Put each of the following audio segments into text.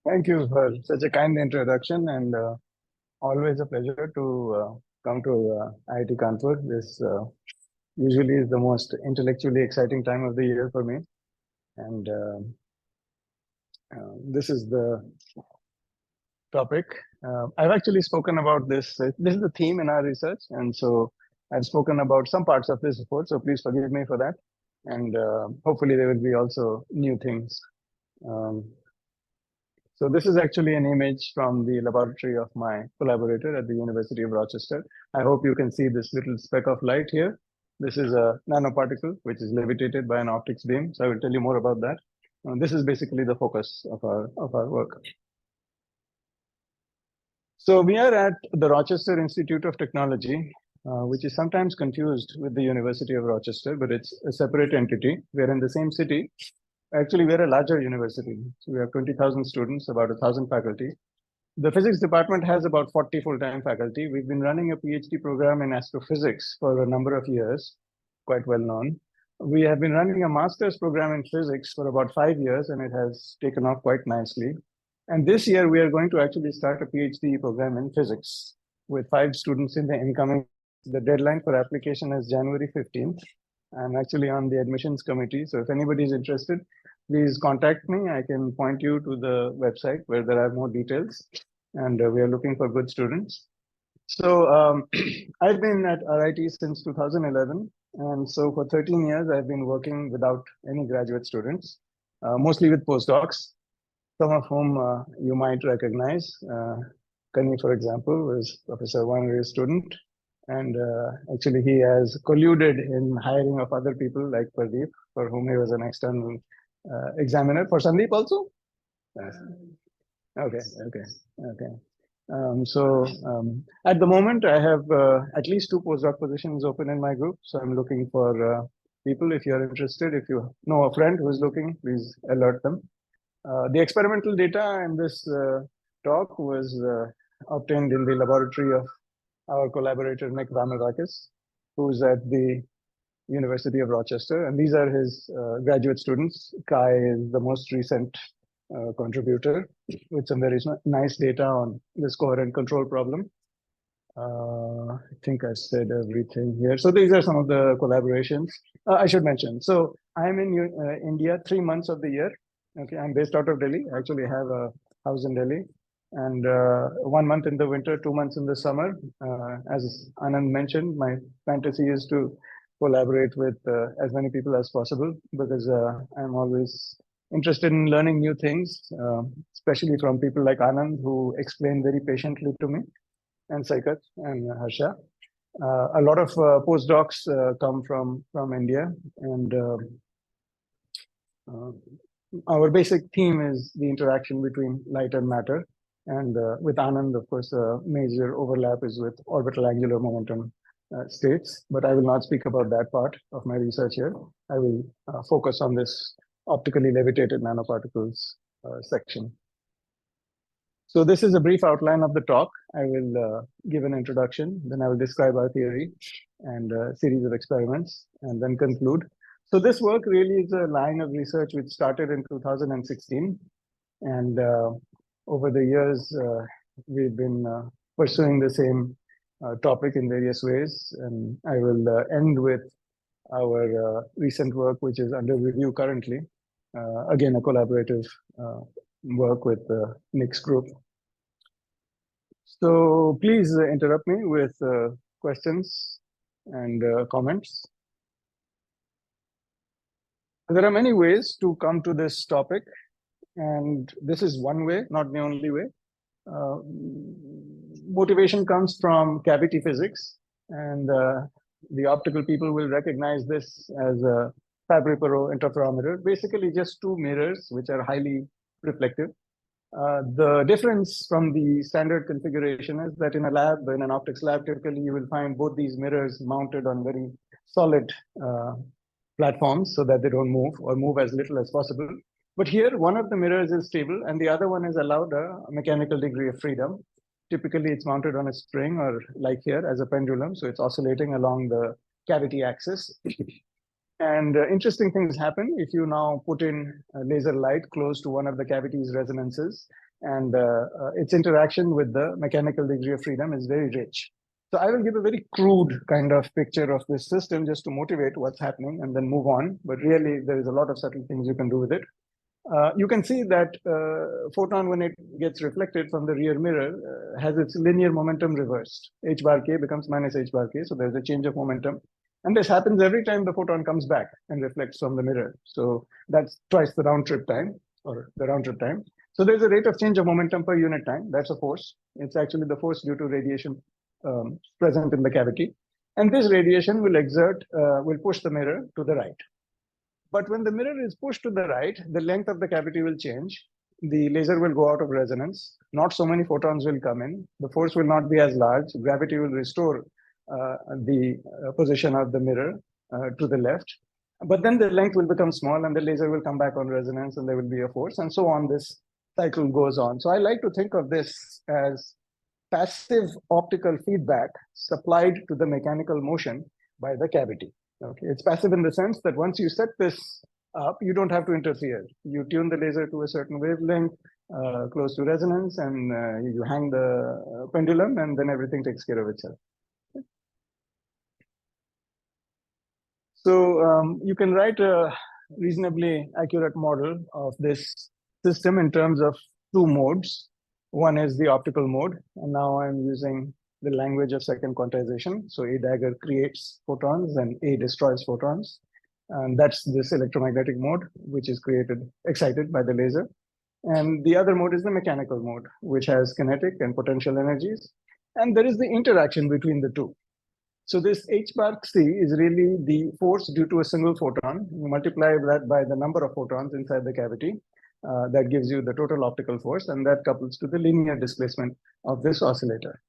Thank you for such a kind introduction, and always a pleasure to come to IIT Kanpur. This usually is the most intellectually exciting time of the year for me, and this is the topic. I've actually spoken about this. This is the theme in our research, and so I've spoken about some parts of this report. So please forgive me for that, and hopefully there will be also new things. So this is actually an image from the laboratory of my collaborator at the University of Rochester. I hope you can see this little speck of light here. This is a nanoparticle, which is levitated by an optics beam. So I will tell you more about that. This is basically the focus of our work. So we are at the Rochester Institute of Technology, which is sometimes confused with the University of Rochester, but it's a separate entity. We're in the same city. Actually, we're a larger university. So we have 20,000 students, about 1,000 faculty. The physics department has about 40 full-time faculty. We've been running a PhD program in astrophysics for a number of years, quite well known. We have been running a master's program in physics for about 5 years, and it has taken off quite nicely. And this year, we are going to actually start a PhD program in physics with 5 students in the incoming. The deadline for application is January 15th. I'm actually on the admissions committee. So if anybody is interested, please contact me. I can point you to the website where there are more details. And we are looking for good students. So I've been at RIT since 2011. And so for 13 years, I've been working without any graduate students, mostly with postdocs, some of whom you might recognize. Kani, for example, was Professor Wanner's student. And actually, he has colluded in hiring of other people like Pradeep, for whom he was an external examiner. For Sandeep also? Yes. Okay. At the moment, I have at least 2 postdoc positions open in my group. So I'm looking for people. If you're interested, if you know a friend who is looking, please alert them. The experimental data in this talk was obtained in the laboratory of our collaborator, Vamivakas, who's at the University of Rochester. And these are his graduate students. Kai is the most recent contributor with some very nice data on this coherent control problem. I think I said everything here. So these are some of the collaborations I should mention. So I'm in India 3 months of the year. Okay, I'm based out of Delhi. I actually have a house in Delhi. And 1 month in the winter, 2 months in the summer. As Anand mentioned, my fantasy is to collaborate with as many people as possible, because I'm always interested in learning new things, especially from people like Anand, who explain very patiently to me, and Saikat and Harsha. A lot of postdocs come from India, and our basic theme is the interaction between light and matter. And with Anand, of course, a major overlap is with orbital angular momentum states, but I will not speak about that part of my research here. I will focus on this optically levitated nanoparticles section. So this is a brief outline of the talk. I will give an introduction, then I will describe our theory and a series of experiments, and then conclude. So this work really is a line of research which started in 2016. And over the years, we've been pursuing the same topic in various ways. And I will end with our recent work, which is under review currently. Again, a collaborative work with Nick's group. So please interrupt me with questions and comments. There are many ways to come to this topic. And this is one way, not the only way. Motivation comes from cavity physics, and the optical people will recognize this as a Fabry-Perot interferometer, basically just 2 mirrors which are highly reflective. The difference from the standard configuration is that in a lab, in an optics lab, typically you will find both these mirrors mounted on very solid platforms so that they don't move, or move as little as possible. But here, one of the mirrors is stable and the other one is allowed a mechanical degree of freedom. Typically, it's mounted on a spring, or like here as a pendulum. So it's oscillating along the cavity axis. And interesting things happen if you now put in laser light close to one of the cavity's resonances. and its interaction with the mechanical degree of freedom is very rich. So I will give a very crude kind of picture of this system just to motivate what's happening and then move on. But really, there is a lot of subtle things you can do with it. You can see that photon, when it gets reflected from the rear mirror, has its linear momentum reversed. H bar k becomes minus H bar k. So there's a change of momentum. And this happens every time the photon comes back and reflects from the mirror. So that's twice the round trip time, or the round trip time. So there's a rate of change of momentum per unit time. That's a force. It's actually the force due to radiation present in the cavity. And this radiation will push the mirror to the right. But when the mirror is pushed to the right, the length of the cavity will change. The laser will go out of resonance. Not so many photons will come in. The force will not be as large. Gravity will restore the position of the mirror to the left. But then the length will become small and the laser will come back on resonance and there will be a force, and so on. This cycle goes on. So I like to think of this as passive optical feedback supplied to the mechanical motion by the cavity. Okay, it's passive in the sense that once you set this up, you don't have to interfere. You tune the laser to a certain wavelength close to resonance, and you hang the pendulum, and then everything takes care of itself. Okay. So you can write a reasonably accurate model of this system in terms of two modes. One is the optical mode, and now I'm using the language of second quantization. So A dagger creates photons and A destroys photons. And that's this electromagnetic mode, which is excited by the laser. And the other mode is the mechanical mode, which has kinetic and potential energies. And there is the interaction between the two. So this H bar C is really the force due to a single photon. You multiply that by the number of photons inside the cavity. That gives you the total optical force, and that couples to the linear displacement of this oscillator.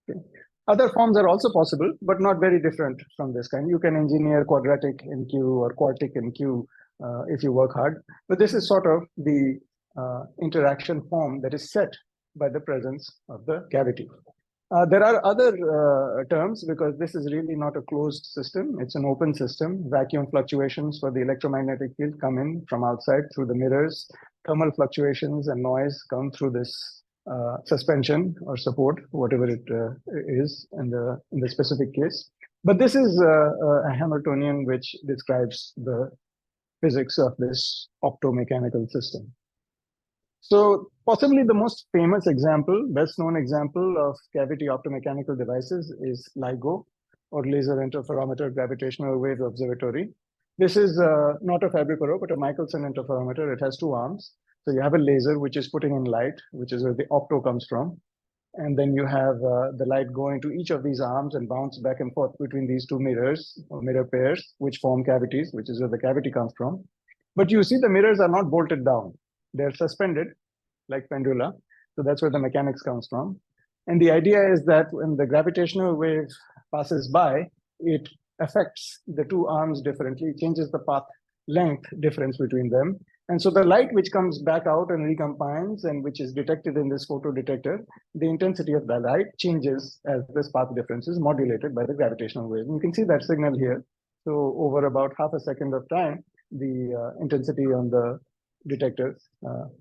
Okay. Other forms are also possible, but not very different from this kind. You can engineer quadratic in Q or quartic in Q if you work hard. But this is sort of the interaction form that is set by the presence of the cavity. There are other terms, because this is really not a closed system. It's an open system. Vacuum fluctuations for the electromagnetic field come in from outside through the mirrors. Thermal fluctuations and noise come through this suspension or support, whatever it is in the specific case. But this is a Hamiltonian which describes the physics of this optomechanical system. So possibly the most famous example, best known example of cavity optomechanical devices is LIGO, or Laser Interferometer Gravitational Wave Observatory. This is not a Fabry-Perot, but a Michelson interferometer. It has two arms. So you have a laser which is putting in light, which is where the opto comes from. And then you have the light going to each of these arms and bounce back and forth between these two mirrors or mirror pairs, which form cavities, which is where the cavity comes from. But you see the mirrors are not bolted down. They're suspended like pendula. So that's where the mechanics comes from. And the idea is that when the gravitational wave passes by, it affects the two arms differently, changes the path length difference between them. And so the light which comes back out and recombines and which is detected in this photo detector, the intensity of the light changes as this path difference is modulated by the gravitational wave. And you can see that signal here. So over about half a second of time, the intensity on the detector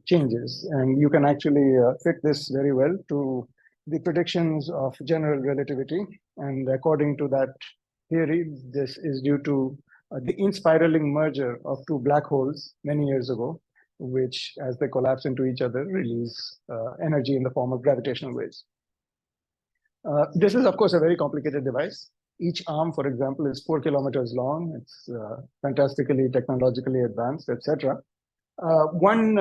changes. And you can actually fit this very well to the predictions of general relativity. And according to that theory, this is due to the inspiraling merger of two black holes many years ago, which, as they collapse into each other, release energy in the form of gravitational waves. This is, of course, a very complicated device. Each arm, for example, is 4 kilometers long. It's fantastically technologically advanced, etc. One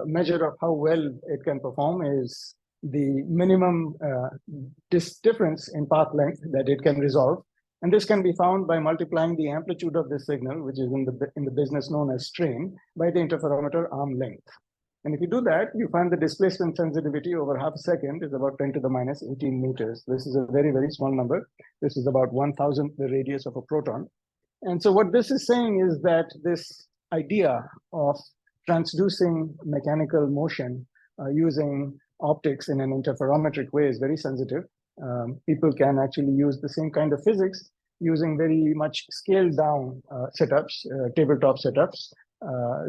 measure of how well it can perform is the minimum difference in path length that it can resolve. And this can be found by multiplying the amplitude of the signal, which is in the business known as strain, by the interferometer arm length. And if you do that, you find the displacement sensitivity over half a second is about 10 to the minus 18 meters. This is a very, very small number. This is about 1,000th the radius of a proton. And so what this is saying is that this idea of transducing mechanical motion using optics in an interferometric way is very sensitive. People can actually use the same kind of physics using very much scaled down setups, tabletop setups,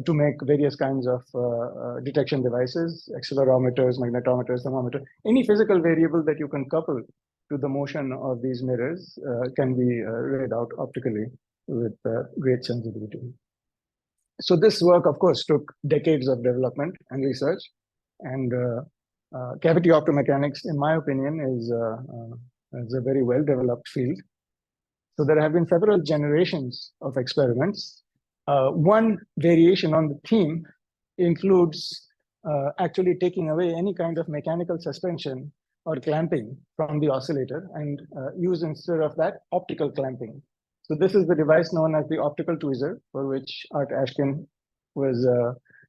to make various kinds of detection devices, accelerometers, magnetometers, thermometer. Any physical variable that you can couple to the motion of these mirrors can be read out optically with great sensitivity. So this work, of course, took decades of development and research, and cavity optomechanics, in my opinion, is a very well-developed field. So there have been several generations of experiments. One variation on the theme includes actually taking away any kind of mechanical suspension or clamping from the oscillator and use instead of that optical clamping. So this is the device known as the optical tweezer, for which Art Ashkin was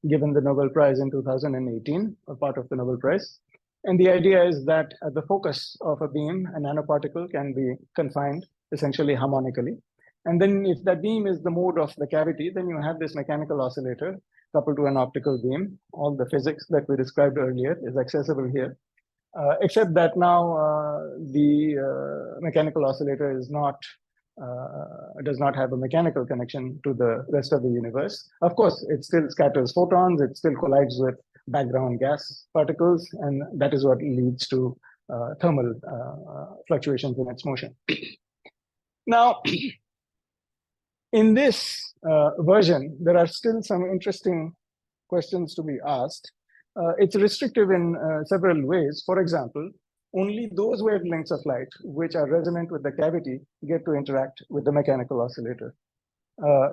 given the Nobel Prize in 2018, or part of the Nobel Prize. And the idea is that at the focus of a beam, a nanoparticle can be confined essentially harmonically. And then if that beam is the mode of the cavity, then you have this mechanical oscillator coupled to an optical beam. All the physics that we described earlier is accessible here, except that now the mechanical oscillator is not does not have a mechanical connection to the rest of the universe. Of course, it still scatters photons, it still collides with background gas particles, and that is what leads to thermal fluctuations in its motion. Now, in this version, there are still some interesting questions to be asked. It's restrictive in several ways. For example, only those wavelengths of light which are resonant with the cavity get to interact with the mechanical oscillator.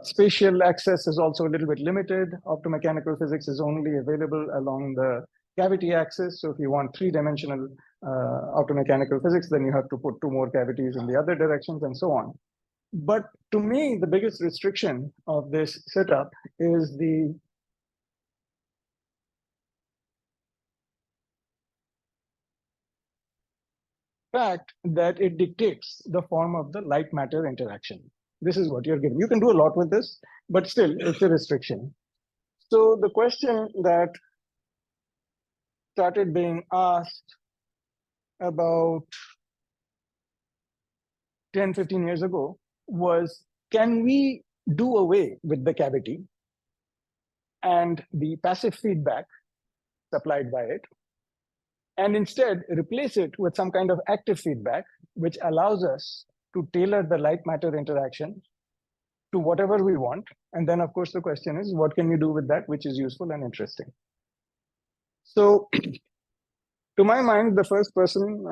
Spatial access is also a little bit limited. Optomechanical physics is only available along the cavity axis. So if you want three-dimensional optomechanical physics, then you have to put two more cavities in the other directions and so on. But to me, the biggest restriction of this setup is the fact that it dictates the form of the light-matter interaction. This is what you're given. You can do a lot with this, but still, it's a restriction. So the question that started being asked about 10, 15 years ago was, can we do away with the cavity and the passive feedback supplied by it, and instead replace it with some kind of active feedback, which allows us to tailor the light-matter interaction to whatever we want. And then, of course, the question is, what can you do with that which is useful and interesting? So, to my mind, the first person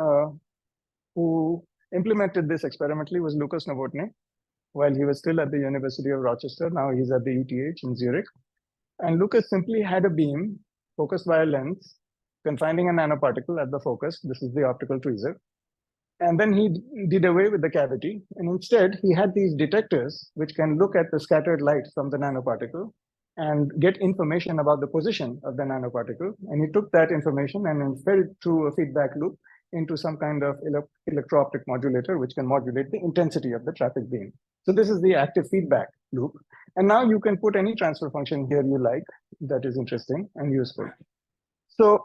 who implemented this experimentally was Lucas Novotny, while he was still at the University of Rochester. Now he's at the ETH in Zurich. And Lucas simply had a beam focused by a lens, confining a nanoparticle at the focus. This is the optical tweezer. And then he did away with the cavity. And instead, he had these detectors which can look at the scattered light from the nanoparticle and get information about the position of the nanoparticle. And he took that information and fed it through a feedback loop into some kind of electro-optic modulator, which can modulate the intensity of the traffic beam. So this is the active feedback loop. And now you can put any transfer function here you like that is interesting and useful. So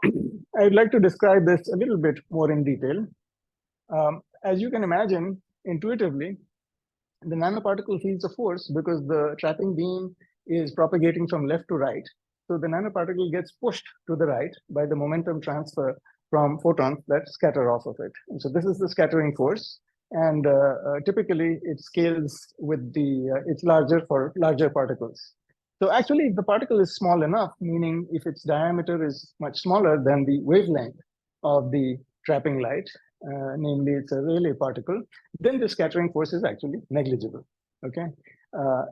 I'd like to describe this a little bit more in detail. As you can imagine, intuitively, the nanoparticle feels a force because the trapping beam is propagating from left to right. So the nanoparticle gets pushed to the right by the momentum transfer from photons that scatter off of it. And so this is the scattering force. And typically, it scales with the, it's larger for larger particles. So actually, if the particle is small enough, meaning if its diameter is much smaller than the wavelength of the trapping light, namely it's a Rayleigh particle, then the scattering force is actually negligible, okay?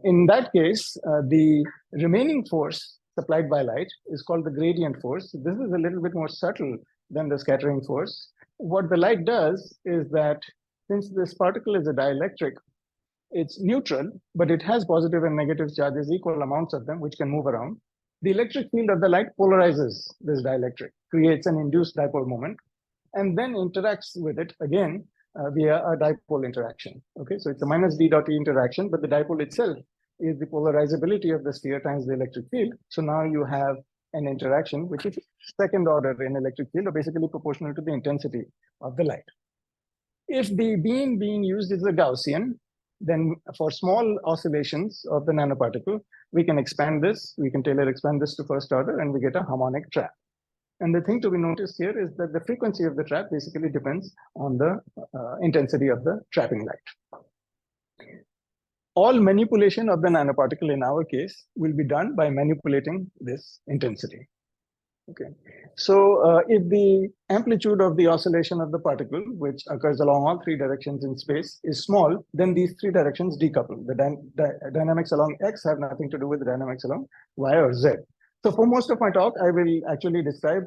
In that case, the remaining force supplied by light is called the gradient force. This is a little bit more subtle than the scattering force. What the light does is that since this particle is a dielectric, it's neutral, but it has positive and negative charges, equal amounts of them, which can move around. The electric field of the light polarizes this dielectric, creates an induced dipole moment, and then interacts with it again via a dipole interaction. Okay, so it's a minus d dot e interaction, but the dipole itself is the polarizability of the sphere times the electric field. So now you have an interaction which is second order in electric field, or basically proportional to the intensity of the light. If the beam being used is a Gaussian, then for small oscillations of the nanoparticle, we can expand this, we can Taylor expand this to first order, and we get a harmonic trap. And the thing to be noticed here is that the frequency of the trap basically depends on the intensity of the trapping light. All manipulation of the nanoparticle in our case will be done by manipulating this intensity. Okay, so if the amplitude of the oscillation of the particle, which occurs along all three directions in space, is small, then these three directions decouple. The dynamics along X have nothing to do with the dynamics along Y or Z. So for most of my talk, I will actually describe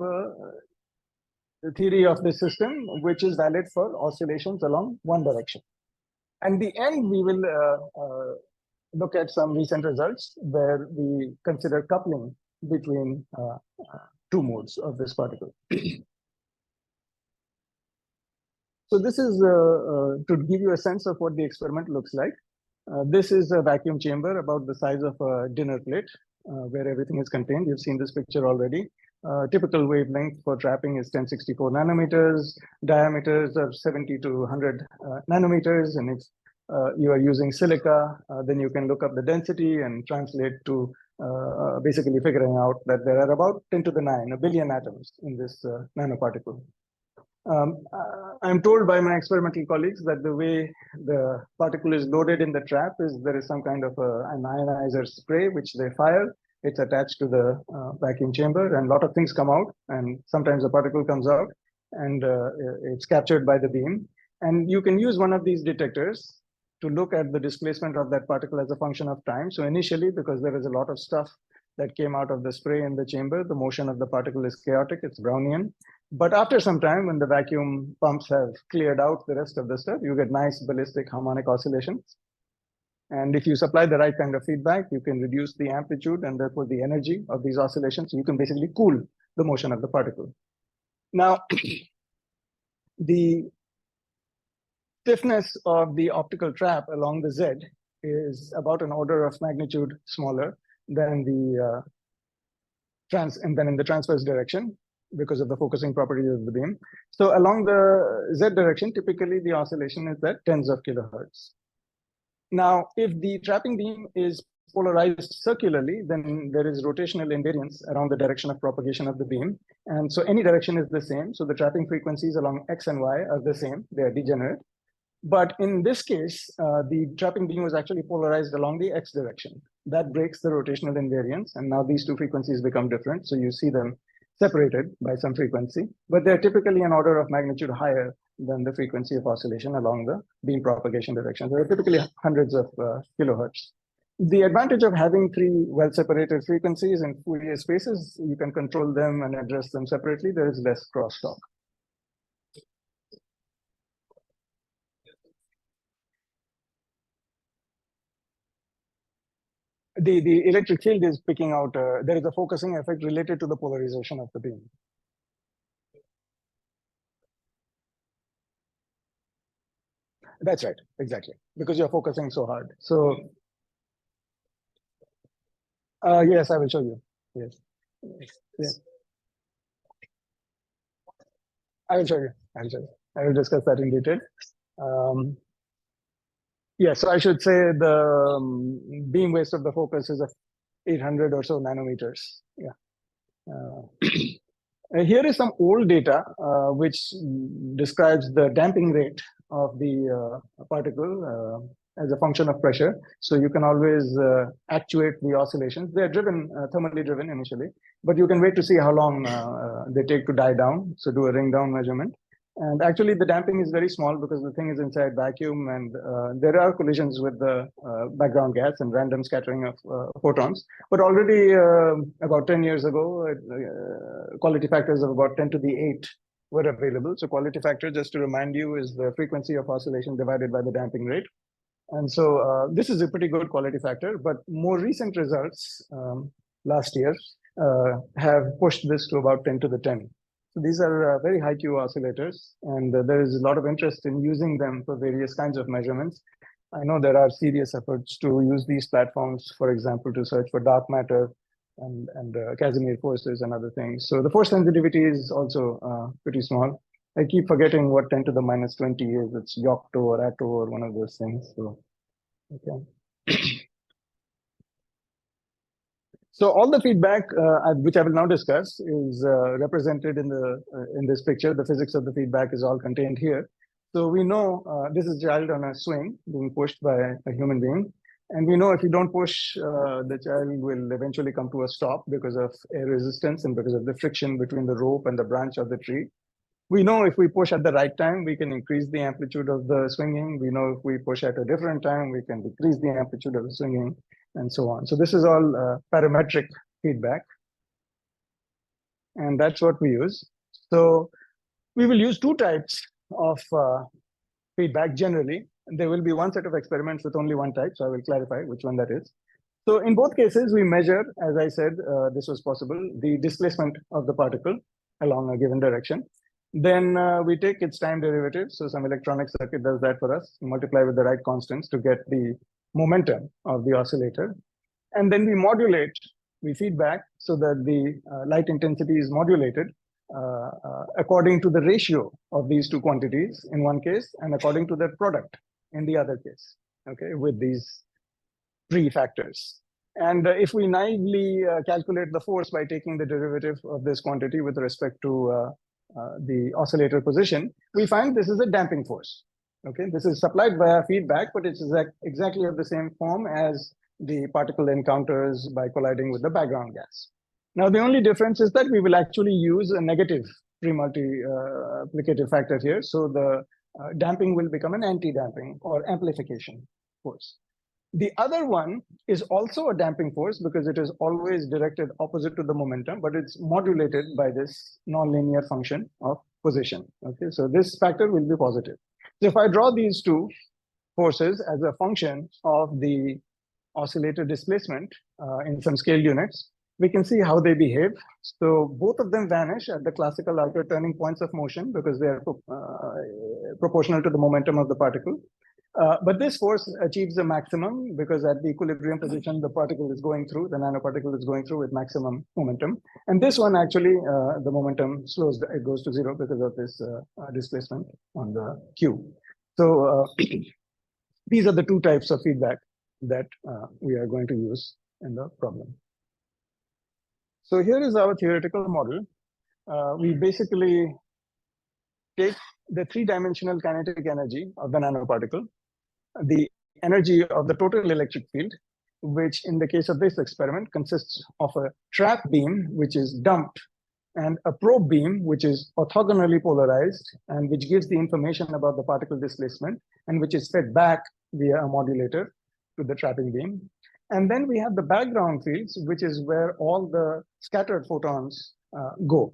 the theory of the system, which is valid for oscillations along one direction. And the end, we will look at some recent results where we consider coupling between two modes of this particle. So this is to give you a sense of what the experiment looks like. This is a vacuum chamber about the size of a dinner plate, where everything is contained. You've seen this picture already. Typical wavelength for trapping is 1064 nanometers, diameters of 70 to 100 nanometers, and if you are using silica, then you can look up the density and translate to basically figuring out that there are about 10 to the 9, a billion atoms in this nanoparticle. I'm told by my experimental colleagues that the way the particle is loaded in the trap is there is some kind of an ionizer spray which they fire. It's attached to the vacuum chamber, and a lot of things come out, and sometimes the particle comes out and it's captured by the beam. And you can use one of these detectors to look at the displacement of that particle as a function of time. So initially, because there is a lot of stuff that came out of the spray in the chamber, the motion of the particle is chaotic, it's Brownian. But after some time, when the vacuum pumps have cleared out the rest of the stuff, you get nice ballistic harmonic oscillations. And if you supply the right kind of feedback, you can reduce the amplitude and therefore the energy of these oscillations. So you can basically cool the motion of the particle. Now, the stiffness of the optical trap along the Z is about an order of magnitude smaller than the and then in the transverse direction, because of the focusing properties of the beam. So along the Z direction, typically the oscillation is at tens of kilohertz. Now, if the trapping beam is polarized circularly, then there is rotational invariance around the direction of propagation of the beam. And so any direction is the same. So the trapping frequencies along X and Y are the same. They are degenerate. But in this case, the trapping beam was actually polarized along the X direction. That breaks the rotational invariance. And now these two frequencies become different. So you see them separated by some frequency, but they're typically an order of magnitude higher than the frequency of oscillation along the beam propagation direction. They're typically hundreds of kilohertz. The advantage of having three well-separated frequencies in Fourier spaces, you can control them and address them separately. There is less crosstalk. The electric field is picking out, there is a focusing effect related to the polarization of the beam. That's right, exactly, because you're focusing so hard. So, yes, I will show you. Yes, yes. I will show you. I will show you. I will discuss that in detail. Yeah, so I should say the beam waist of the focus is 800 or so nanometers. Yeah. Here is some old data which describes the damping rate of the particle as a function of pressure. So you can always actuate the oscillations. They are driven, thermally driven initially, but you can wait to see how long they take to die down. So do a ring down measurement. And actually the damping is very small because the thing is inside vacuum, and there are collisions with the background gas and random scattering of photons. But already about 10 years ago, quality factors of about 10 to the 8 were available. So quality factor, just to remind you, is the frequency of oscillation divided by the damping rate. And so this is a pretty good quality factor, but more recent results last year have pushed this to about 10 to the 10. So these are very high Q oscillators, and there is a lot of interest in using them for various kinds of measurements. I know there are serious efforts to use these platforms, for example, to search for dark matter and Casimir forces and other things. So the force sensitivity is also pretty small. I keep forgetting what 10 to the minus 20 is. It's Yocto or Atto or one of those things. So, okay. So all the feedback, which I will now discuss, is represented in this picture. The physics of the feedback is all contained here. So we know this is a child on a swing being pushed by a human being. And we know if you don't push, the child will eventually come to a stop because of air resistance and because of the friction between the rope and the branch of the tree. We know if we push at the right time, we can increase the amplitude of the swinging. We know if we push at a different time, we can decrease the amplitude of the swinging, and so on. So this is all parametric feedback. And that's what we use. So we will use two types of feedback generally. There will be one set of experiments with only one type. So I will clarify which one that is. So in both cases, we measure, as I said, this was possible, the displacement of the particle along a given direction. Then we take its time derivative. So some electronic circuit does that for us, multiply with the right constants to get the momentum of the oscillator. And then we modulate, we feedback so that the light intensity is modulated according to the ratio of these two quantities in one case and according to their product in the other case, okay, with these three factors. And if we naively calculate the force by taking the derivative of this quantity with respect to the oscillator position, we find this is a damping force. Okay, this is supplied via feedback, but it's exactly of the same form as the particle encounters by colliding with the background gas. Now, the only difference is that we will actually use a negative pre-multiplicative factor here. So the damping will become an anti-damping or amplification force. The other one is also a damping force because it is always directed opposite to the momentum, but it's modulated by this nonlinear function of position. Okay, so this factor will be positive. So if I draw these two forces as a function of the oscillator displacement in some scale units, we can see how they behave. So both of them vanish at the classical outer turning points of motion because they are proportional to the momentum of the particle. But this force achieves the maximum because at the equilibrium position, the particle is going through, the nanoparticle is going through with maximum momentum. And this one actually, the momentum slows, it goes to zero because of this displacement on the Q. So these are the two types of feedback that we are going to use in the problem. So here is our theoretical model. We basically take the three-dimensional kinetic energy of the nanoparticle, the energy of the total electric field, which in the case of this experiment consists of a trap beam, which is dumped, and a probe beam, which is orthogonally polarized, and which gives the information about the particle displacement, and which is fed back via a modulator to the trapping beam. And then we have the background fields, which is where all the scattered photons go.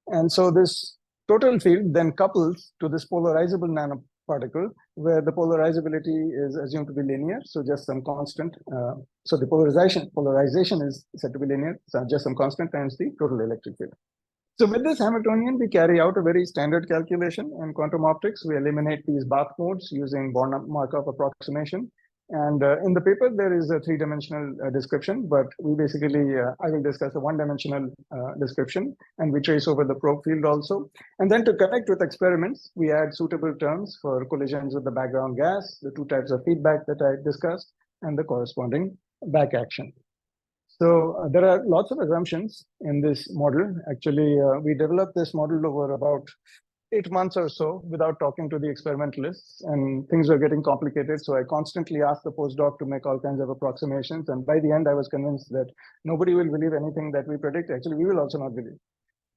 And so this total field then couples to this polarizable nanoparticle, where the polarizability is assumed to be linear, so just some constant. So the polarization is said to be linear, so just some constant times the total electric field. So with this Hamiltonian, we carry out a very standard calculation in quantum optics. We eliminate these Bath modes using Born-Markov approximation. And in the paper, there is a three-dimensional description, but we basically, I will discuss a one-dimensional description, and we trace over the probe field also. And then to connect with experiments, we add suitable terms for collisions with the background gas, the two types of feedback that I discussed, and the corresponding back action. So there are lots of assumptions in this model. Actually, we developed this model over about 8 months or so without talking to the experimentalists, and things were getting complicated. So I constantly asked the postdoc to make all kinds of approximations. And by the end, I was convinced that nobody will believe anything that we predict. Actually, we will also not believe.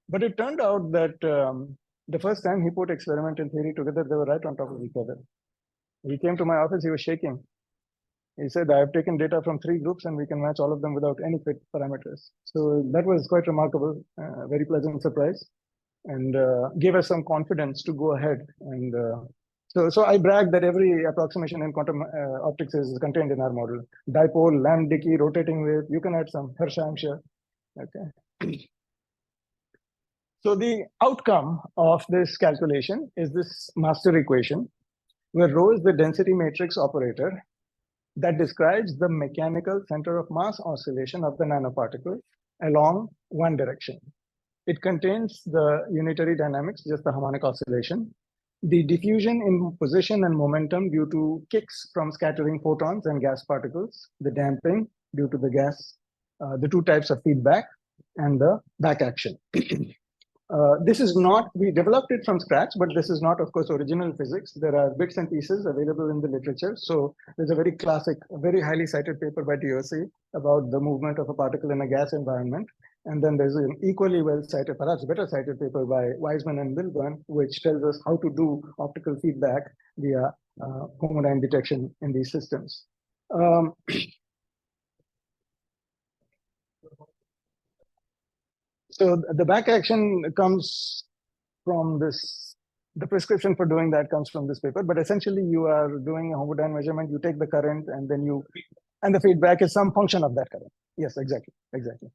But it turned out that the first time he put experiment and theory together, they were right on top of each other. He came to my office, he was shaking. He said, I have taken data from 3 groups and we can match all of them without any fit parameters. So that was quite remarkable, very pleasant surprise, and gave us some confidence to go ahead. And so I brag that every approximation in quantum optics is contained in our model. Dipole, Lamb-Dickey, rotating wave, you can add some, Hersha, I'm sure. Okay. So the outcome of this calculation is this master equation, where rho is the density matrix operator that describes the mechanical center of mass oscillation of the nanoparticle along one direction. It contains the unitary dynamics, just the harmonic oscillation, the diffusion in position and momentum due to kicks from scattering photons and gas particles, the damping due to the gas the two types of feedback and the back action. This is not, we developed it from scratch, but this is not, of course, original physics. There are bits and pieces available in the literature. So there's a very classic, very highly cited paper by TOC about the movement of a particle in a gas environment. And then there's an equally well cited, perhaps better cited paper by Wiseman and Milburn, which tells us how to do optical feedback via homodyne detection in these systems. So the back action comes from this, the prescription for doing that comes from this paper, but essentially you are doing a homodyne measurement, you take the current and then you, and the feedback is some function of that current. Yes, exactly, exactly.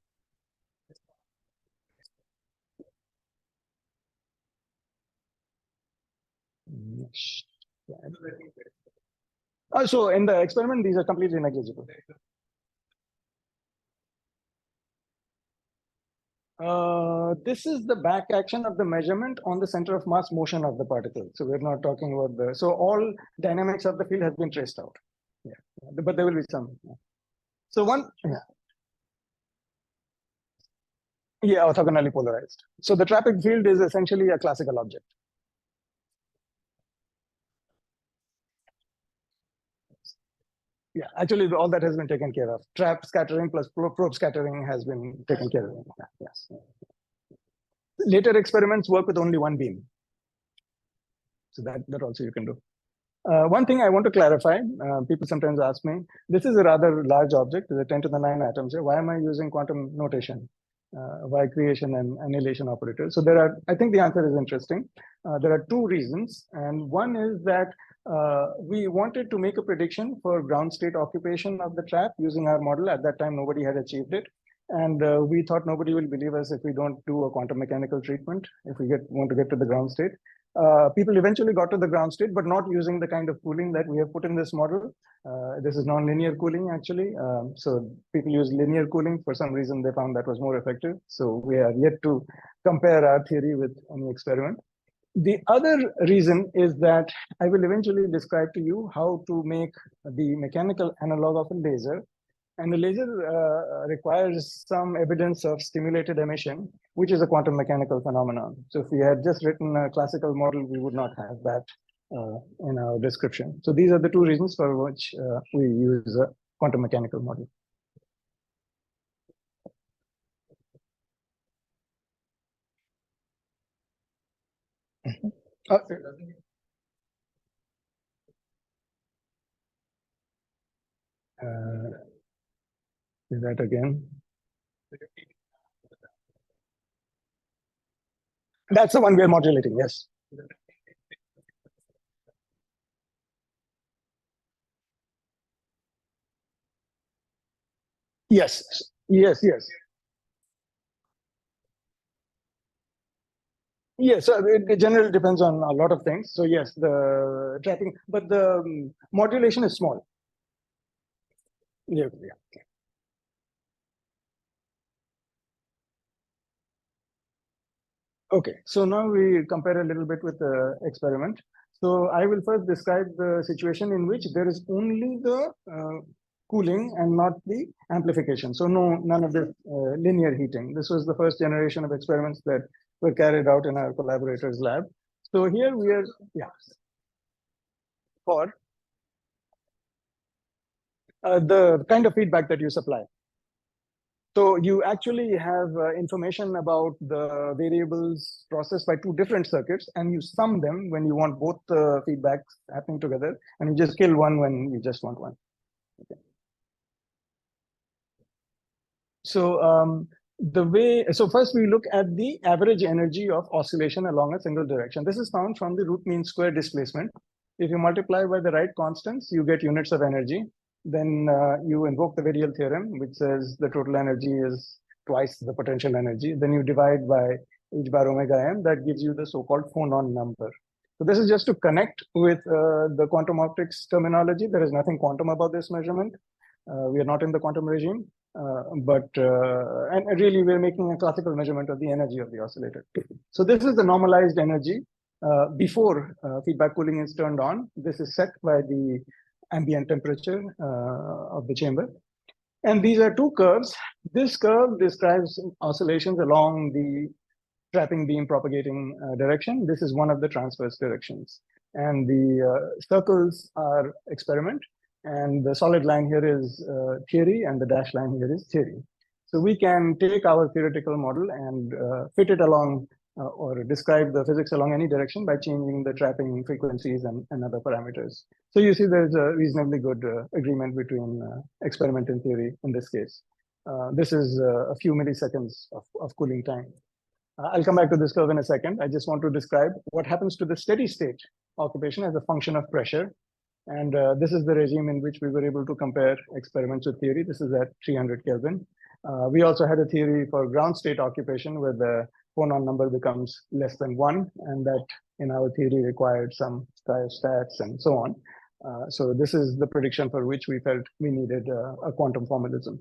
So in the experiment, these are completely negligible. This is the back action of the measurement on the center of mass motion of the particle. So we're not talking about the, so all dynamics of the field has been traced out. Yeah, but there will be some. Yeah. So one, yeah, orthogonally polarized. So the trapped field is essentially a classical object. Yeah, actually, all that has been taken care of. Trap scattering plus probe scattering has been taken care of. Yes. Later experiments work with only one beam. So that also you can do. One thing I want to clarify, people sometimes ask me, this is a rather large object, there's a 10 to the 9 atoms here. Why am I using quantum notation? Why creation and annihilation operators? So there are, I think the answer is interesting. There are two reasons. And one is that we wanted to make a prediction for ground state occupation of the trap using our model. At that time, nobody had achieved it. And we thought nobody will believe us if we don't do a quantum mechanical treatment, if we want to get to the ground state. People eventually got to the ground state, but not using the kind of cooling that we have put in this model. This is non-linear cooling, actually. So people use linear cooling. For some reason, they found that was more effective. So we are yet to compare our theory with any experiment. The other reason is that I will eventually describe to you how to make the mechanical analog of a laser. And the laser requires some evidence of stimulated emission, which is a quantum mechanical phenomenon. So if we had just written a classical model, we would not have that in our description. So these are the two reasons for which we use a quantum mechanical model. Is that again? That's the one we are modulating, yes. Yes, yes, yes. Yes, so it generally depends on a lot of things. So yes, the tracking, but the modulation is small. Yeah. Okay, so now we compare a little bit with the experiment. So I will first describe the situation in which there is only the cooling and not the amplification. So none of the linear heating. This was the first generation of experiments that were carried out in our collaborators' lab. So here we are, yeah, for the kind of feedback that you supply. So you actually have information about the variables processed by two different circuits, and you sum them when you want both feedbacks happening together, and you just kill one when you just want one. Okay. So so first we look at the average energy of oscillation along a single direction. This is found from the root mean square displacement. If you multiply by the right constants, you get units of energy. Then you invoke the Vediel theorem, which says the total energy is twice the potential energy. Then you divide by h bar omega m. That gives you the so-called phonon number. So this is just to connect with the quantum optics terminology. There is nothing quantum about this measurement. We are not in the quantum regime. And really, we're making a classical measurement of the energy of the oscillator. So this is the normalized energy before feedback cooling is turned on. This is set by the ambient temperature of the chamber. And these are two curves. This curve describes oscillations along the trapping beam propagating direction. This is one of the transverse directions. And the circles are experiment. And the solid line here is theory, and the dashed line here is theory. So we can take our theoretical model and fit it along or describe the physics along any direction by changing the trapping frequencies and other parameters. So you see there's a reasonably good agreement between experiment and theory in this case. This is a few milliseconds of cooling time. I'll come back to this curve in a second. I just want to describe what happens to the steady state occupation as a function of pressure. And this is the regime in which we were able to compare experiments with theory. This is at 300 Kelvin. We also had a theory for ground state occupation where the phonon number becomes less than 1, and that in our theory required some cryostats and so on. So this is the prediction for which we felt we needed a quantum formalism.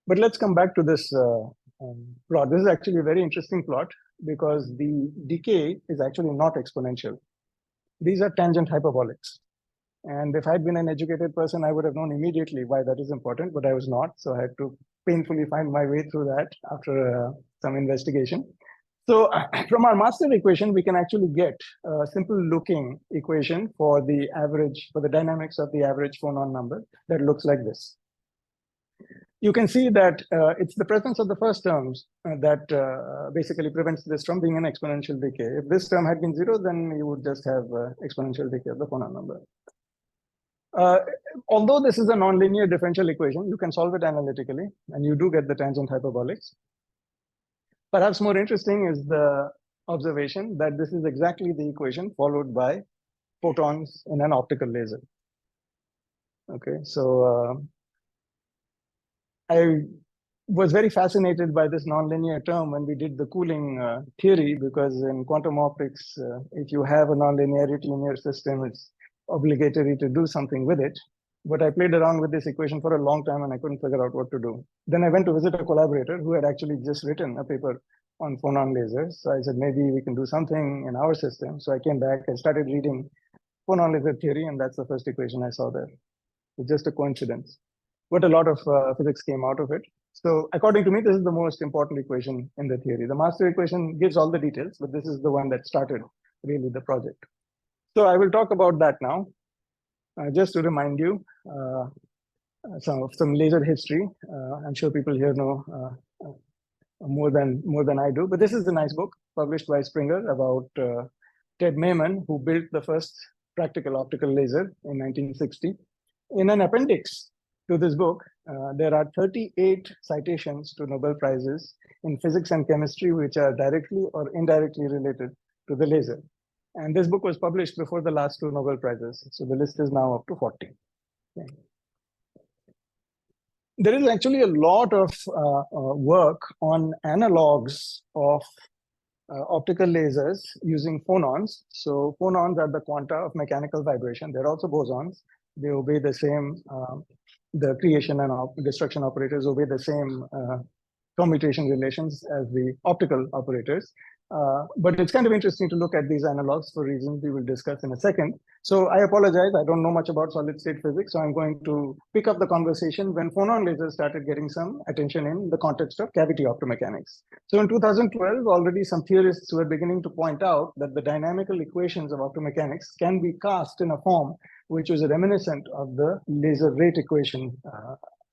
But let's come back to this plot. This is actually a very interesting plot because the decay is actually not exponential. These are tangent hyperbolics. And if I'd been an educated person, I would have known immediately why that is important, but I was not. So I had to painfully find my way through that after some investigation. So from our master equation, we can actually get a simple looking equation for the average, for the dynamics of the average phonon number that looks like this. You can see that it's the presence of the first terms that basically prevents this from being an exponential decay. If this term had been 0, then you would just have exponential decay of the phonon number. Although this is a nonlinear differential equation, you can solve it analytically, and you do get the tangent hyperbolics. Perhaps more interesting is the observation that this is exactly the equation followed by photons in an optical laser. Okay, so I was very fascinated by this nonlinear term when we did the cooling theory, because in quantum optics, if you have a nonlinearity in your system, it's obligatory to do something with it. But I played around with this equation for a long time and I couldn't figure out what to do. Then I went to visit a collaborator who had actually just written a paper on phonon lasers. So I said, maybe we can do something in our system. So I came back and started reading phonon laser theory, and that's the first equation I saw there. It's just a coincidence. But a lot of physics came out of it. So according to me, this is the most important equation in the theory. The master equation gives all the details, but this is the one that started really the project. So I will talk about that now. Just to remind you some laser history. I'm sure people here know more than I do, but this is a nice book published by Springer about Ted Mayman, who built the first practical optical laser in 1960. In an appendix to this book, there are 38 citations to Nobel Prizes in physics and chemistry, which are directly or indirectly related to the laser. And this book was published before the last 2 Nobel Prizes. So the list is now up to 40. Okay. There is actually a lot of work on analogs of optical lasers using phonons. So phonons are the quanta of mechanical vibration. They're also bosons. They obey the same, the creation and destruction operators obey the same commutation relations as the optical operators. But it's kind of interesting to look at these analogs for reasons we will discuss in a second. So I apologize, I don't know much about solid state physics, so I'm going to pick up the conversation when phonon lasers started getting some attention in the context of cavity optomechanics. So in 2012, already some theorists were beginning to point out that the dynamical equations of optomechanics can be cast in a form which was reminiscent of the laser rate equation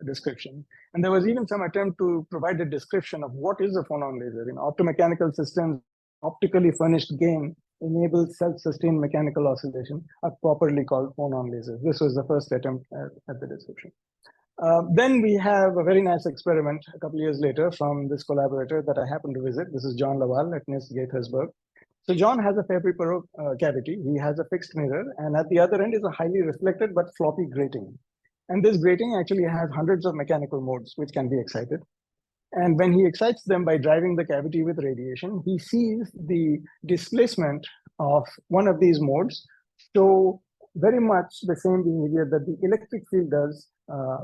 description. And there was even some attempt to provide a description of what is a phonon laser. In optomechanical systems, optically furnished gain enables self-sustained mechanical oscillation are properly called phonon lasers. This was the first attempt at the description. Then we have a very nice experiment a couple of years later from this collaborator that I happened to visit. This is John Laval at NIST Gaithersburg. So John has a Fabry-Perot cavity. He has a fixed mirror, and at the other end is a highly reflected but floppy grating. And this grating actually has hundreds of mechanical modes which can be excited. And when he excites them by driving the cavity with radiation, he sees the displacement of one of these modes show very much the same behavior that the electric field does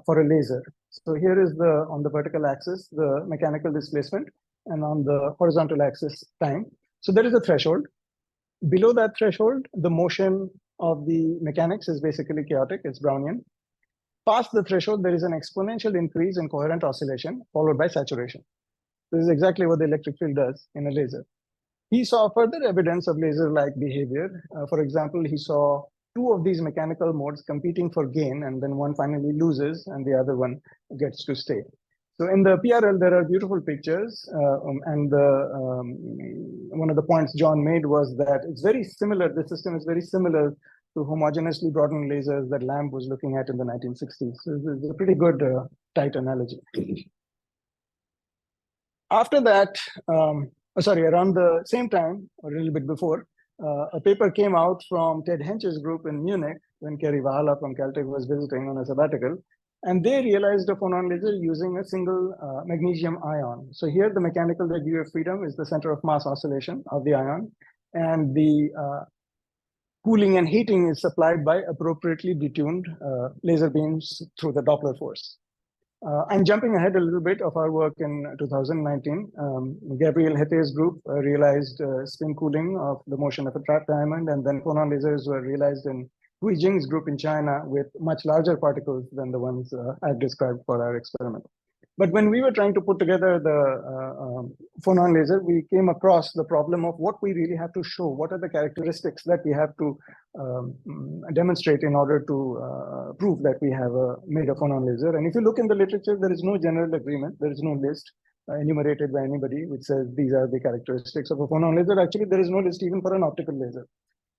for a laser. So here is on the vertical axis, the mechanical displacement, and on the horizontal axis, time. So there is a threshold. Below that threshold, the motion of the mechanics is basically chaotic, it's Brownian. past the threshold, there is an exponential increase in coherent oscillation followed by saturation. This is exactly what the electric field does in a laser. He saw further evidence of laser-like behavior. For example, he saw two of these mechanical modes competing for gain, and then one finally loses and the other one gets to stay. So in the PRL, there are beautiful pictures, and one of the points John made was that it's very similar, the system is very similar to homogeneously broadened lasers that Lamb was looking at in the 1960s. So it's a pretty good, tight analogy. After that, around the same time, or a little bit before, a paper came out from Ted Hench's group in Munich when Kerry Vahala from Caltech was visiting on a sabbatical. And they realized a phonon laser using a single magnesium ion. So here the mechanical degree of freedom is the center of mass oscillation of the ion. And the cooling and heating is supplied by appropriately detuned laser beams through the Doppler force. I'm jumping ahead a little bit of our work in 2019. Gabriel Hette's group realized spin cooling of the motion of a trapped diamond, and then phonon lasers were realized in Hui Jing's group in China with much larger particles than the ones I've described for our experiment. But when we were trying to put together the phonon laser, we came across the problem of what we really have to show. What are the characteristics that we have to demonstrate in order to prove that we have made a phonon laser? And if you look in the literature, there is no general agreement. There is no list enumerated by anybody which says these are the characteristics of a phonon laser. Actually, there is no list even for an optical laser.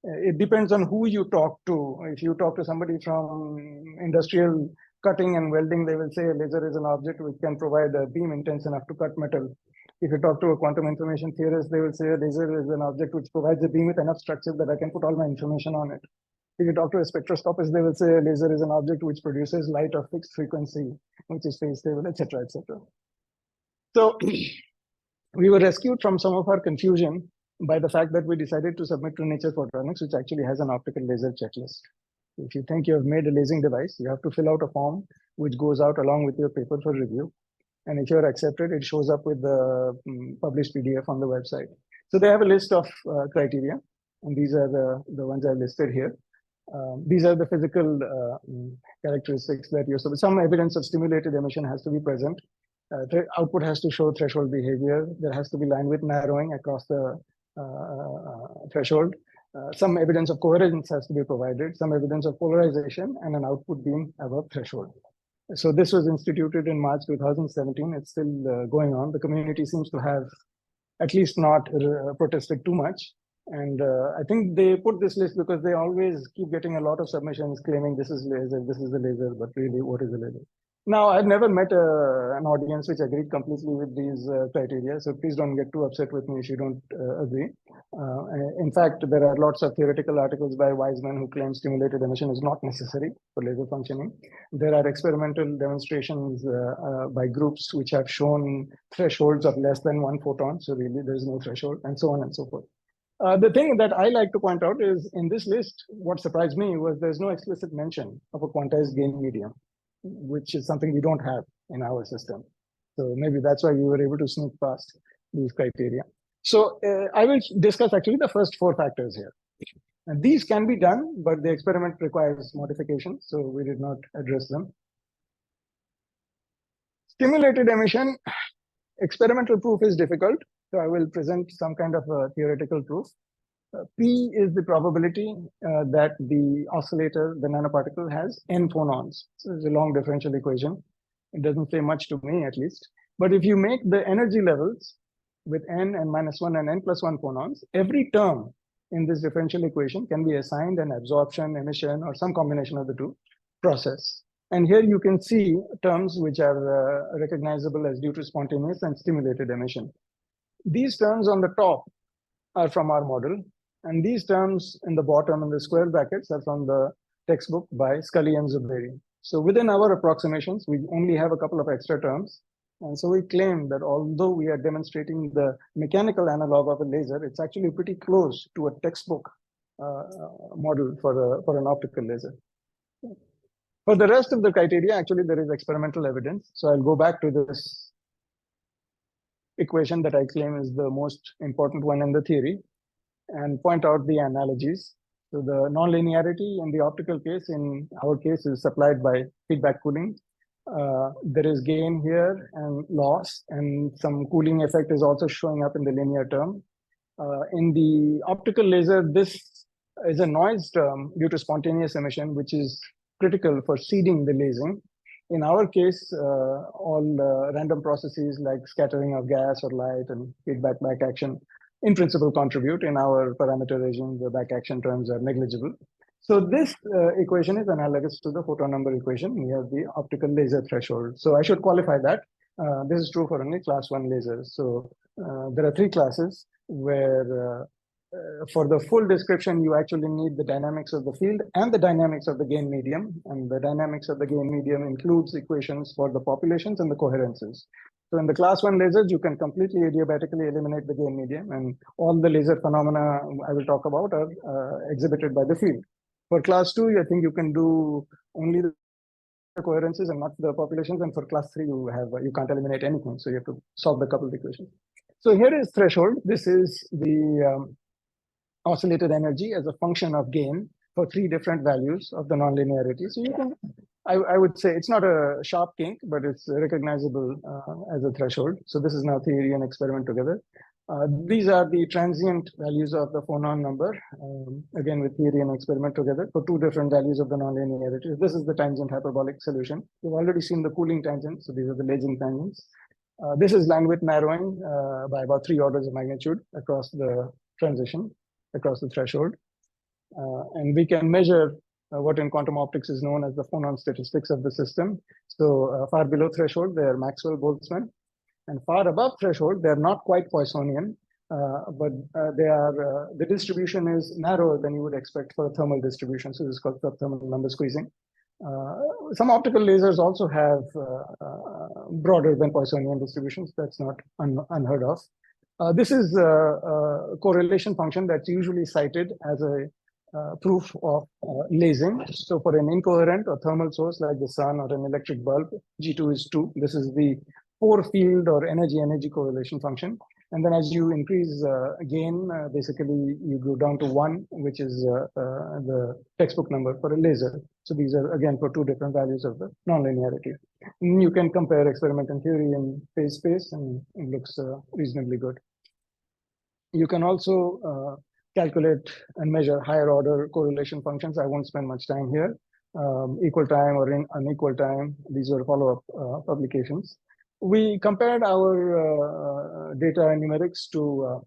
It depends on who you talk to. If you talk to somebody from industrial cutting and welding, they will say a laser is an object which can provide a beam intense enough to cut metal. If you talk to a quantum information theorist, they will say a laser is an object which provides a beam with enough structure that I can put all my information on it. If you talk to a spectroscopist, they will say a laser is an object which produces light of fixed frequency, which is phase stable, etc., etc. So we were rescued from some of our confusion by the fact that we decided to submit to Nature Photonics, which actually has an optical laser checklist. If you think you have made a lasing device, you have to fill out a form which goes out along with your paper for review. And if you're accepted, it shows up with the published PDF on the website. So they have a list of criteria, and these are the ones I listed here. These are the physical characteristics that you're supposed. Some evidence of stimulated emission has to be present. The output has to show threshold behavior. There has to be line width narrowing across the threshold. Some evidence of coherence has to be provided, some evidence of polarization, and an output beam above threshold. So this was instituted in March 2017. It's still going on. The community seems to have at least not protested too much. And I think they put this list because they always keep getting a lot of submissions claiming this is laser, this is the laser, but really what is the laser? Now, I've never met an audience which agreed completely with these criteria, so please don't get too upset with me if you don't agree. In fact, there are lots of theoretical articles by Wiseman who claim stimulated emission is not necessary for laser functioning. There are experimental demonstrations by groups which have shown thresholds of less than 1 photon, so really there's no threshold, and so on and so forth. The thing that I like to point out is in this list, what surprised me was there's no explicit mention of a quantized gain medium, which is something we don't have in our system. So maybe that's why we were able to sneak past these criteria. So I will discuss actually the first 4 factors here. And these can be done, but the experiment requires modification, so we did not address them. Stimulated emission, experimental proof is difficult, so I will present some kind of a theoretical proof. P is the probability that the oscillator, the nanoparticle, has n phonons. So it's a long differential equation. It doesn't say much to me, at least. But if you make the energy levels with n and -1 and n plus 1 phonons, every term in this differential equation can be assigned an absorption, emission, or some combination of the two process. And here you can see terms which are recognizable as due to spontaneous and stimulated emission. These terms on the top are from our model. And these terms in the bottom in the square brackets are from the textbook by Scully and Zuberi. So within our approximations, we only have a couple of extra terms. And so we claim that although we are demonstrating the mechanical analog of a laser, it's actually pretty close to a textbook model for an optical laser. For the rest of the criteria, actually, there is experimental evidence. So I'll go back to this equation that I claim is the most important one in the theory and point out the analogies. So the nonlinearity in the optical case, in our case, is supplied by feedback cooling. There is gain here and loss, and some cooling effect is also showing up in the linear term. In the optical laser, this is a noise term due to spontaneous emission, which is critical for seeding the lasing. In our case, all random processes like scattering of gas or light and feedback back action in principle contribute. In our parameter regime, the back action terms are negligible. So this equation is analogous to the photon number equation. We have the optical laser threshold. So I should qualify that. This is true for only class 1 lasers. So there are 3 classes where for the full description, you actually need the dynamics of the field and the dynamics of the gain medium. And the dynamics of the gain medium includes equations for the populations and the coherences. So in the class 1 lasers, you can completely adiabatically eliminate the gain medium, and all the laser phenomena I will talk about are exhibited by the field. For class 2, I think you can do only the coherences and not the populations. And for class 3, you can't eliminate anything. So you have to solve the coupled equation. So here is threshold. This is the oscillated energy as a function of gain for 3 different values of the nonlinearity. So you can, I would say it's not a sharp kink, but it's recognizable as a threshold. So this is now theory and experiment together. These are the transient values of the phonon number, again with theory and experiment together for 2 different values of the nonlinearity. This is the tangent hyperbolic solution. We've already seen the cooling tangent, so these are the lasing tangents. This is bandwidth narrowing by about 3 orders of magnitude across the transition, across the threshold. And we can measure what in quantum optics is known as the phonon statistics of the system. So far below threshold, they're Maxwell-Boltzmann. And far above threshold, they're not quite Poissonian, but the distribution is narrower than you would expect for a thermal distribution. So this is called subthermal number squeezing. Some optical lasers also have broader than Poissonian distributions. That's not unheard of. This is a correlation function that's usually cited as a proof of lasing. So for an incoherent or thermal source like the sun or an electric bulb, G2 is 2. This is the 4-field or energy-energy correlation function. And then as you increase gain, basically you go down to 1, which is the textbook number for a laser. So these are, again, for 2 different values of the nonlinearity. And you can compare experiment and theory in phase space, and it looks reasonably good. You can also calculate and measure higher order correlation functions. I won't spend much time here. Equal time or in unequal time. These are follow-up publications. We compared our data and numerics to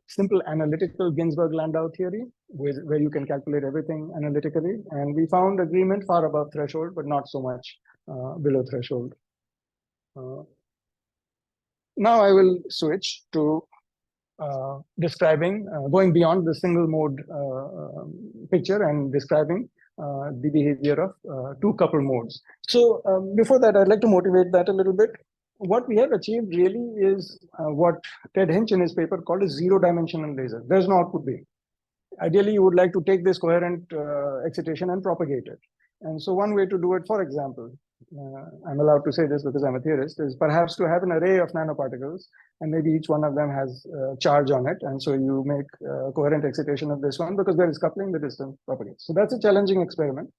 simple analytical Ginzburg-Landau theory, where you can calculate everything analytically. And we found agreement far above threshold, but not so much below threshold. Now I will switch to describing, going beyond the single mode picture and describing the behavior of 2 couple modes. So before that, I'd like to motivate that a little bit. What we have achieved really is what Ted Hinch in his paper called a 0-dimensional laser. There's no output beam. Ideally, you would like to take this coherent excitation and propagate it. And so one way to do it, for example, I'm allowed to say this because I'm a theorist, is perhaps to have an array of nanoparticles, and maybe each one of them has charge on it. And so you make coherent excitation of this one because there is coupling, the distance propagates. So that's a challenging experiment.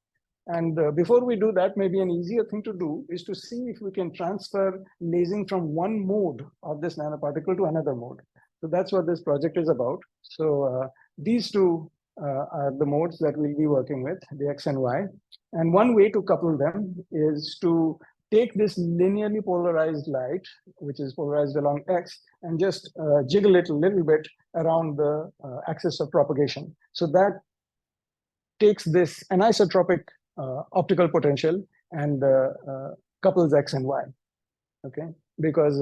And before we do that, maybe an easier thing to do is to see if we can transfer lasing from one mode of this nanoparticle to another mode. So that's what this project is about. So these 2 are the modes that we'll be working with, the X and Y. And one way to couple them is to take this linearly polarized light, which is polarized along X, and just jiggle it a little bit around the axis of propagation. So that takes this anisotropic optical potential and couples X and Y. Okay, because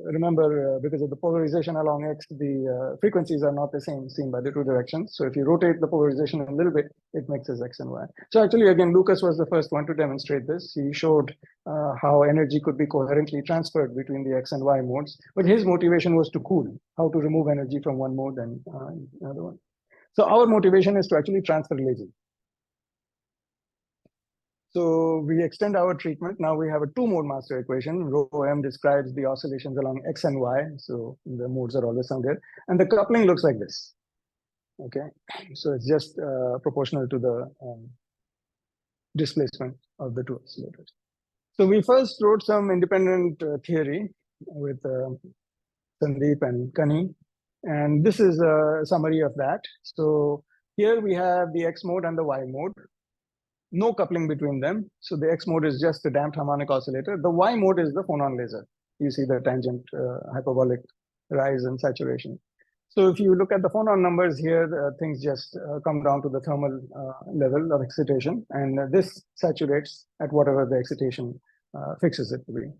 remember, because of the polarization along X, the frequencies are not the same seen by the 2 directions. So if you rotate the polarization a little bit, it mixes X and Y. So actually, again, Lucas was the first one to demonstrate this. He showed how energy could be coherently transferred between the X and Y modes, but his motivation was to cool, how to remove energy from one mode and another one. So our motivation is to actually transfer lasing. So we extend our treatment. Now we have a 2-mode master equation. Rho m describes the oscillations along X and Y. So the modes are always found there. And the coupling looks like this. Okay, so it's just proportional to the displacement of the two oscillators. So we first wrote some independent theory with Sandeep and Kani, and this is a summary of that. So here we have the X mode and the Y mode, no coupling between them. So the X mode is just the damped harmonic oscillator. The Y mode is the phonon laser. You see the tangent hyperbolic rise and saturation. So if you look at the phonon numbers here, things just come down to the thermal level of excitation, and this saturates at whatever the excitation fixes it to be.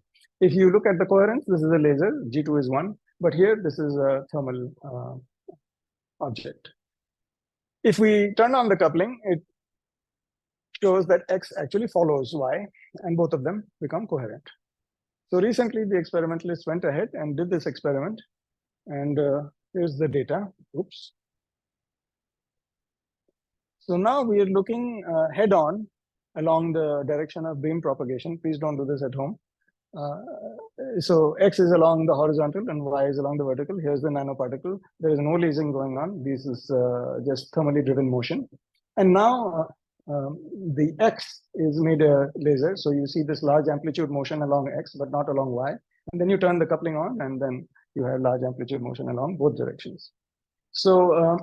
If you look at the coherence, this is a laser, G2 is 1, but here this is a thermal object. If we turn on the coupling, it shows that X actually follows Y, and both of them become coherent. So recently, the experimentalists went ahead and did this experiment, and here's the data. Oops. So now we are looking head-on along the direction of beam propagation. Please don't do this at home. So X is along the horizontal and Y is along the vertical. Here's the nanoparticle. There is no lasing going on. This is just thermally driven motion. And now the X is made a laser. So you see this large amplitude motion along X, but not along Y. And then you turn the coupling on, and then you have large amplitude motion along both directions. So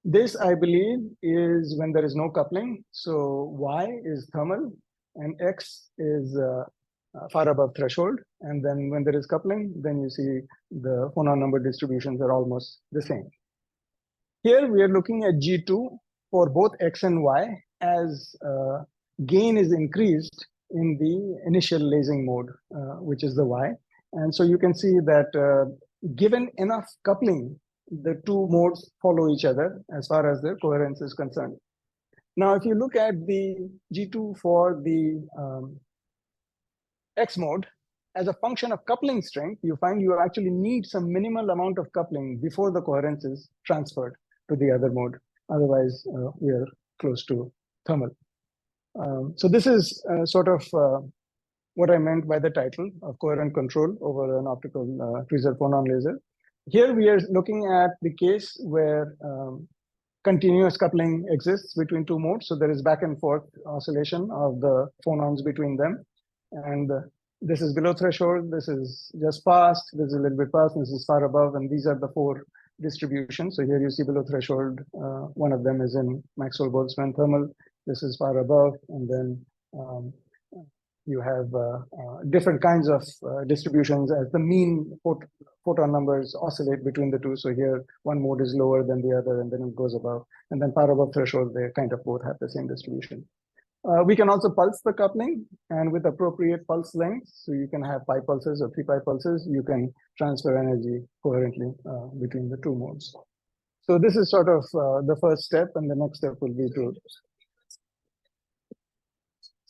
this, I believe, is when there is no coupling. So Y is thermal, and X is far above threshold. And then when there is coupling, then you see the phonon number distributions are almost the same. Here we are looking at G2 for both X and Y as gain is increased in the initial lasing mode, which is the Y. And so you can see that given enough coupling, the two modes follow each other as far as their coherence is concerned. Now, if you look at the G2 for the X mode, as a function of coupling strength, you find you actually need some minimal amount of coupling before the coherence is transferred to the other mode. Otherwise, we are close to thermal. So this is sort of what I meant by the title of coherent control over an optical tweezer phonon laser. Here we are looking at the case where continuous coupling exists between two modes. So there is back and forth oscillation of the phonons between them. And this is below threshold, this is just past, this is a little bit past, this is far above, and these are the four distributions. So here you see below threshold, one of them is in Maxwell-Boltzmann thermal, this is far above, and then you have different kinds of distributions as the mean photon numbers oscillate between the two. So here one mode is lower than the other, and then it goes above. And then far above threshold, they kind of both have the same distribution. We can also pulse the coupling, and with appropriate pulse lengths, so you can have pi pulses or 3 pi pulses, you can transfer energy coherently between the two modes. So this is sort of the first step, and the next step will be to